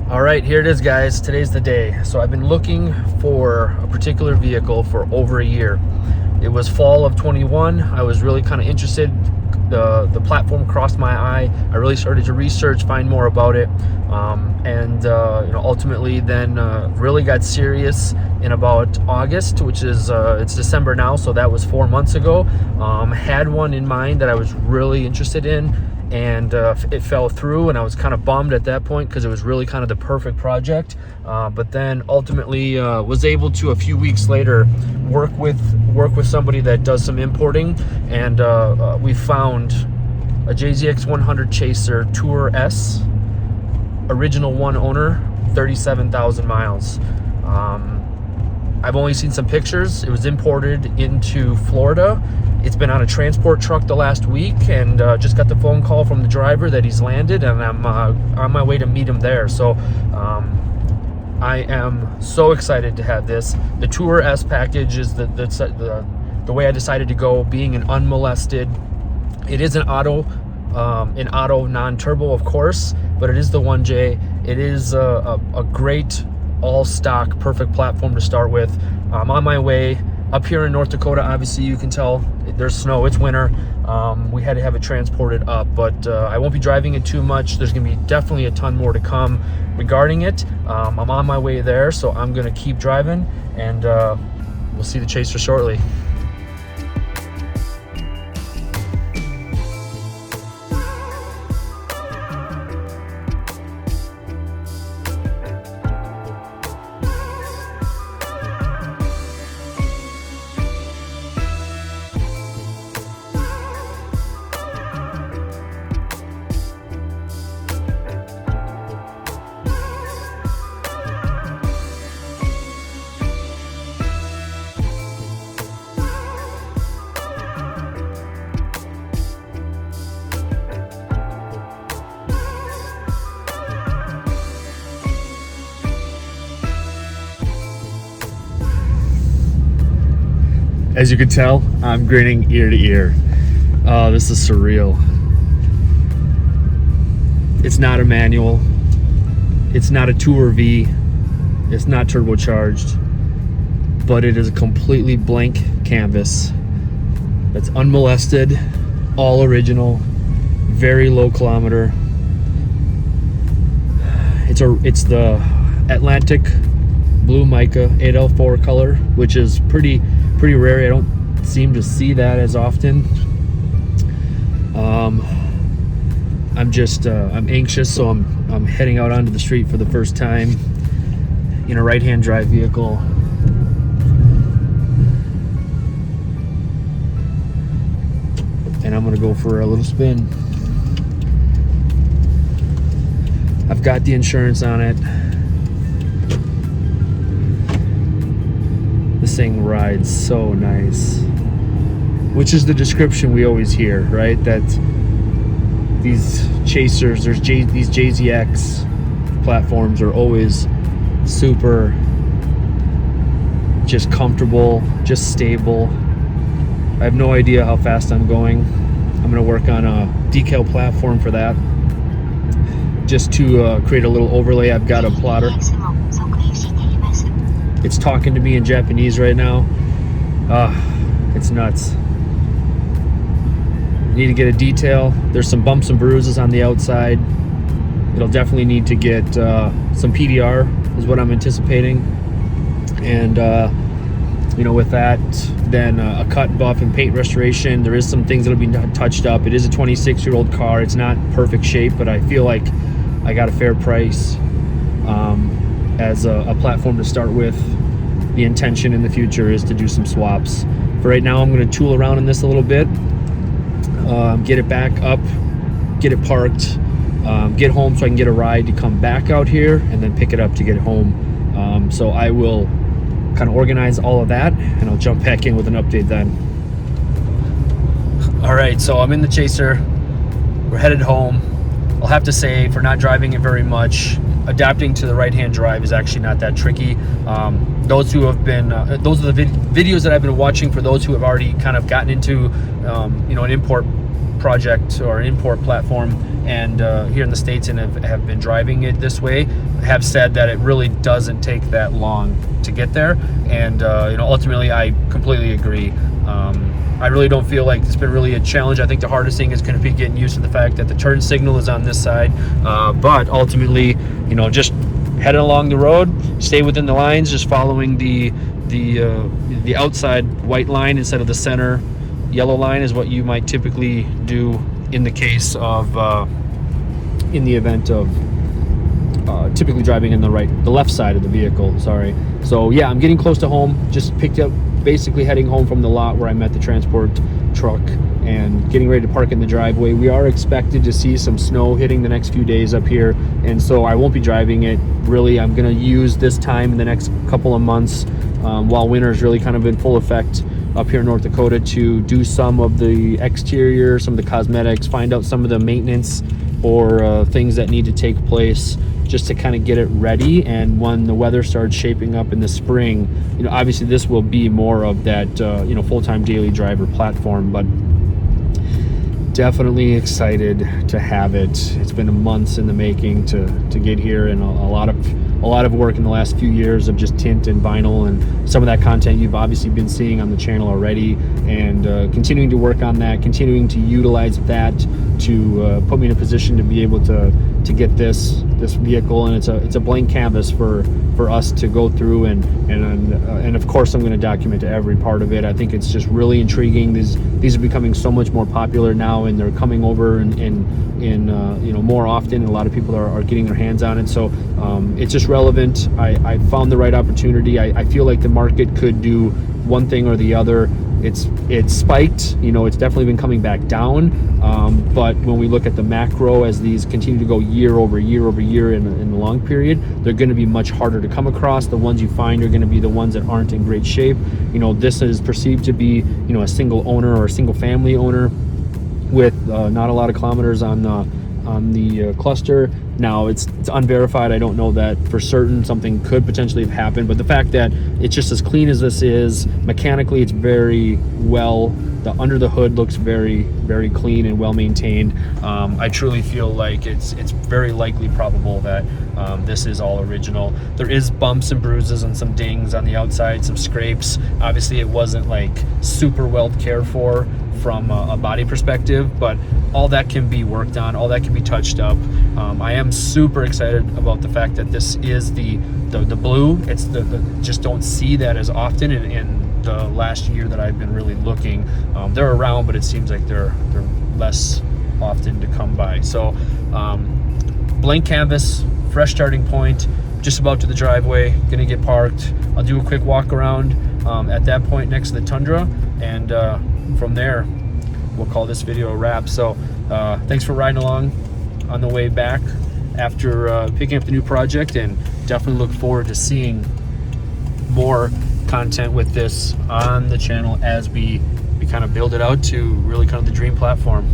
All right, here it is, guys. Today's the day. So I've been looking for a particular vehicle for over a year. It was fall of 21. I was really kind of interested. The platform crossed my eye. I really started to research, find more about it, and ultimately then really got serious in about August, which is it's December now, so that was 4 months ago. Had one in mind that I was really interested in, and it fell through, and I was kind of bummed at that point because it was really kind of the perfect project. But then ultimately was able to, a few weeks later, work with somebody that does some importing, and we found a JZX100 Chaser Tour S, original one owner, 37,000 miles. I've only seen some pictures. It was imported into Florida. It's been on a transport truck the last week, and just got the phone call from the driver that he's landed, and I'm on my way to meet him there. So I am so excited to have this. The Tour S package is the way I decided to go, being an unmolested. It is an auto non-turbo, of course, but it is the 1J. It is a great all-stock, perfect platform to start with. I'm on my way up here in North Dakota. Obviously, you can tell there's snow. It's winter. We had to have it transported up, but I won't be driving it too much. There's going to be definitely a ton more to come regarding it. I'm on my way there, so I'm going to keep driving, and we'll see the Chaser shortly. As you can tell, I'm grinning ear to ear. Oh, this is surreal. It's not a manual. It's not a Tour V. It's not turbocharged. But it is a completely blank canvas that's unmolested, all original, very low kilometer. It's the Atlantic blue mica 8L4 color, which is pretty rare. I don't seem to see that as often. I'm anxious, so I'm heading out onto the street for the first time in a right-hand drive vehicle. And I'm gonna go for a little spin. I've got the insurance on it. This thing rides so nice, which is the description we always hear, right? That these Chasers, these JZX platforms are always super, just comfortable, just stable. I have no idea how fast I'm going. I'm gonna work on a decal platform for that, just to create a little overlay. I've got a plotter. It's talking to me in Japanese right now. It's nuts. Need to get a detail. There's some bumps and bruises on the outside. It'll definitely need to get some PDR, is what I'm anticipating. And with that, then a cut, buff, and paint restoration. There is some things that'll be touched up. It is a 26-year-old car. It's not perfect shape, but I feel like I got a fair price as a platform to start with. The intention in the future is to do some swaps. For right now, I'm going to tool around in this a little bit, get it back up, get it parked, get home so I can get a ride to come back out here, and then pick it up to get it home. So I will kind of organize all of that, and I'll jump back in with an update then. All right, so I'm in the Chaser. We're headed home. I'll have to say, for not driving it very much, adapting to the right-hand drive is actually not that tricky. Those who have been, those are the videos that I've been watching for those who have already kind of gotten into, an import project or an import platform, and here in the States, and have been driving it this way, have said that it really doesn't take that long to get there. And you know, ultimately I completely agree. I really don't feel like it's been really a challenge. I think the hardest thing is going to be getting used to the fact that the turn signal is on this side, but ultimately, you know, just heading along the road, stay within the lines, just following the outside white line instead of the center yellow line is what you might typically do in the case of in the event of typically driving in the left side of the vehicle. Sorry. So yeah, I'm getting close to home. Just picked up, basically heading home from the lot where I met the transport truck, and getting ready to park in the driveway. We are expected to see some snow hitting the next few days up here, and so I won't be driving it. Really, I'm going to use this time in the next couple of months while winter's really kind of in full effect up here in North Dakota to do some of the exterior, some of the cosmetics, find out some of the maintenance or things that need to take place, just to kind of get it ready. And when the weather starts shaping up in the spring, you know, obviously this will be more of that you know, full-time daily driver platform, but definitely excited to have it. It's been months in the making to get here, and a lot of work in the last few years of just tint and vinyl, and some of that content you've obviously been seeing on the channel already, and continuing to work on that, continuing to utilize that to put me in a position to be able to get this vehicle. And it's a blank canvas for us to go through, and of course I'm going to document every part of it. I think it's just really intriguing. These are becoming so much more popular now, and they're coming over in you know, more often, and a lot of people are getting their hands on it. So it's just relevant. I found the right opportunity. I feel like the market could do one thing or the other. It's spiked, you know, it's definitely been coming back down, but when we look at the macro, as these continue to go year over year over year in the long period, they're going to be much harder to come across. The ones you find are going to be the ones that aren't in great shape. You know, this is perceived to be, you know, a single owner or a single family owner with not a lot of kilometers on the cluster. Now it's unverified. I don't know that for certain. Something could potentially have happened, but the fact that it's just as clean as this is, mechanically it's very well, the under the hood looks very, very clean and well maintained. I truly feel like it's very likely probable that this is all original. There is bumps and bruises and some dings on the outside, some scrapes. Obviously it wasn't like super well cared for from a body perspective, but all that can be worked on, all that can be touched up. I am super excited about the fact that this is the blue. It's the just don't see that as often in the last year that I've been really looking. They're around, but it seems like they're less often to come by. So blank canvas, fresh starting point, just about to the driveway, gonna get parked. I'll do a quick walk around at that point next to the Tundra, and from there we'll call this video a wrap. So thanks for riding along on the way back after picking up the new project, and definitely look forward to seeing more content with this on the channel as we kind of build it out to really kind of the dream platform.